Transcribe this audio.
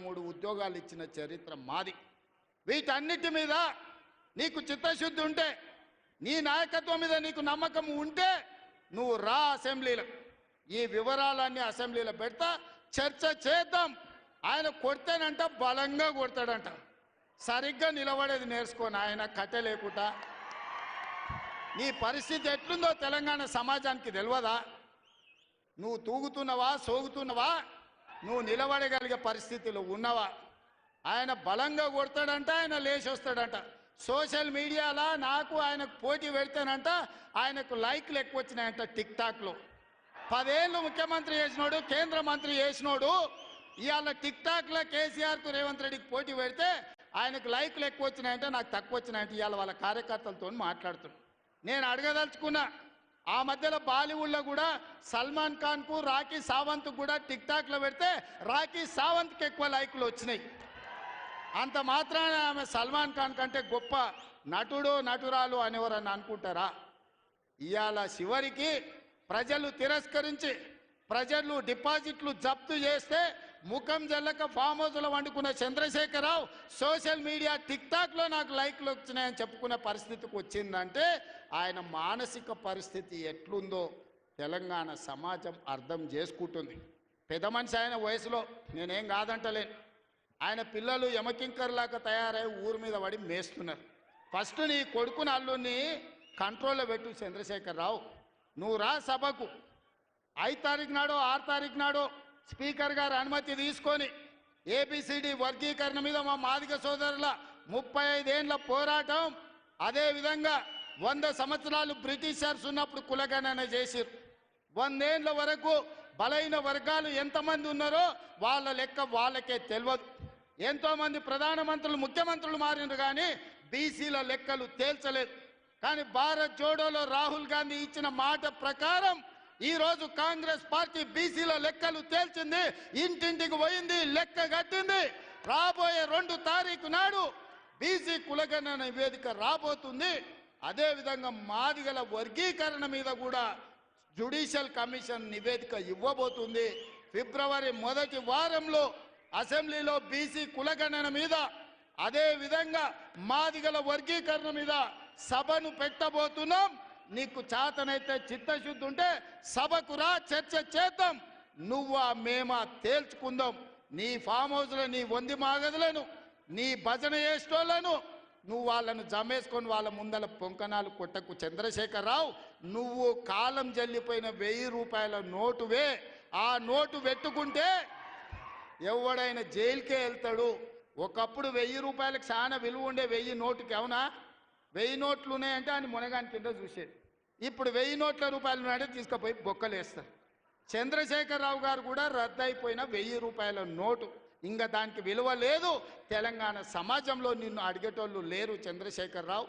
53 ఉద్యోగాలు ఇచ్చిన చరిత్ర మాది. వీటన్నిటి మీద నీకు చిత్తశుద్ధి ఉంటే, నీ నాయకత్వం మీద నీకు నమ్మకం ఉంటే నువ్వు రా అసెంబ్లీలో. ఈ వివరాలన్నీ అసెంబ్లీలో పెడతా, చర్చ చేద్దాం. ఆయన కొడితేనంట బలంగా కొడతాడంట. సరిగ్గా నిలబడేది నేర్చుకొని ఆయన కట్టలేకుండా. నీ పరిస్థితి ఎట్లుందో తెలంగాణ సమాజానికి తెలియదా? నువ్వు తూగుతున్నవా, సోగుతున్నవా, నువ్వు నిలబడగలిగే పరిస్థితిలో ఉన్నవా? ఆయన బలంగా కొడతాడంట, ఆయన లేచి వస్తాడంట. సోషల్ మీడియాలో నాకు ఆయనకు పోటీ పెడితేనంట ఆయనకు లైక్లు ఎక్కువ వచ్చినాయంట. టిక్టాక్లో 10 ఏళ్ళు ముఖ్యమంత్రి చేసినోడు, కేంద్ర మంత్రి చేసినోడు ఇవాళ టిక్టాక్లో కేసీఆర్కు రేవంత్ రెడ్డికి పోటీ పెడితే ఆయనకు లైక్లు ఎక్కువ వచ్చినాయంటే నాకు తక్కువ వచ్చినాయంటే ఇవాళ వాళ్ళ కార్యకర్తలతో మాట్లాడుతున్నాను. నేను అడగదలుచుకున్నా, ఆ మధ్యలో బాలీవుడ్లో కూడా సల్మాన్ ఖాన్కు రాఖీ సావంత్ కూడా టిక్టాక్లో పెడితే రాఖీ సావంత్కి ఎక్కువ లైక్లు వచ్చినాయి. అంత మాత్రాన ఆమె సల్మాన్ ఖాన్ కంటే గొప్ప నటుడు నటురాలు అనేవారని అనుకుంటారా? ఇవాళ చివరికి ప్రజలు తిరస్కరించి ప్రజలు డిపాజిట్లు జప్తు చేస్తే ముఖం జల్లక ఫామ్ హౌస్లో వండుకున్న చంద్రశేఖరరావు సోషల్ మీడియా టిక్టాక్లో నాకు లైక్లు వచ్చినాయని చెప్పుకునే పరిస్థితికి వచ్చిందంటే ఆయన మానసిక పరిస్థితి ఎట్లుందో తెలంగాణ సమాజం అర్థం చేసుకుంటుంది. పెద్ద మనిషి ఆయన వయసులో, నేనేం కాదంటలేను. ఆయన పిల్లలు యమకింకర్లాగా తయారై ఊరి మీద పడి మేస్తున్నారు. ఫస్ట్ నీ కొడుకుని అల్లుని కంట్రోల్లో పెట్టు చంద్రశేఖరరావు. నువ్వు రా సభకు. 5 తారీఖు నాడో 6 తారీఖు నాడో స్పీకర్ గారు అనుమతి తీసుకొని ఏబిసిడి వర్గీకరణ మీద మా మాదిగ సోదరుల 35 ఏళ్ల పోరాటం, అదేవిధంగా 100 సంవత్సరాలు బ్రిటిషర్స్ ఉన్నప్పుడు కులగణన చేసిరు. 100 ఏళ్ల వరకు బలైన వర్గాలు ఎంతమంది ఉన్నారో వాళ్ళ లెక్క వాళ్ళకే తెలియదు. ఎంతోమంది ప్రధానమంత్రులు ముఖ్యమంత్రులు మారినారు కానీ బీసీల లెక్కలు తేల్చలేదు. కానీ భారత్ జోడోలో రాహుల్ గాంధీ ఇచ్చిన మాట ప్రకారం ఈరోజు కాంగ్రెస్ పార్టీ బీసీల లెక్కలు తేల్చింది, ఇంటింటికి పోయింది, లెక్క కట్టింది. రాబోయే 2 తారీఖు నాడు బీసీ కులగణన నివేదిక రాబోతుంది. అదేవిధంగా మాదిగల వర్గీకరణ మీద కూడా జ్యుడిషియల్ కమిషన్ నివేదిక ఇవ్వబోతుంది. ఫిబ్రవరి 1వ వారంలో అసెంబ్లీలో బీసీ కులగణన మీద, అదేవిధంగా మాదిగల వర్గీకరణ మీద సభను పెట్టబోతున్నాం. నీకు చేతనైతే చిత్తశుద్ధి ఉంటే సభకు రా, చర్చ చేద్దాం. నువ్వా మేమా తేల్చుకుందాం. నీ ఫామ్ హౌస్లో నీ వంది మాగదులను, నీ భజన చేసేటోళ్లను నువ్వు వాళ్ళను జమేసుకొని వాళ్ళ ముందల పొంకనాలు కొట్టకు చంద్రశేఖరరావు. నువ్వు కాలం జల్లిపోయిన 1000 రూపాయల నోటువే. ఆ నోటు పెట్టుకుంటే ఎవడైనా జైలుకే వెళ్తాడు. ఒకప్పుడు 1000 రూపాయలకు చాలా విలువ ఉండే 1000 నోటుకి. అవునా? 1000 నోట్లు ఉన్నాయంటే ఆయన మునగాని కింద చూసేది. ఇప్పుడు 1000 నోట్ల రూపాయలు ఉన్నాయంటే తీసుకుపోయి బొక్కలేస్తారు. చంద్రశేఖరరావు గారు కూడా రద్దయిపోయిన 1000 రూపాయల నోటు. ఇంకా దానికి విలువ లేదు. తెలంగాణ సమాజంలో నిన్ను అడిగేటోళ్ళు లేరు చంద్రశేఖరరావు.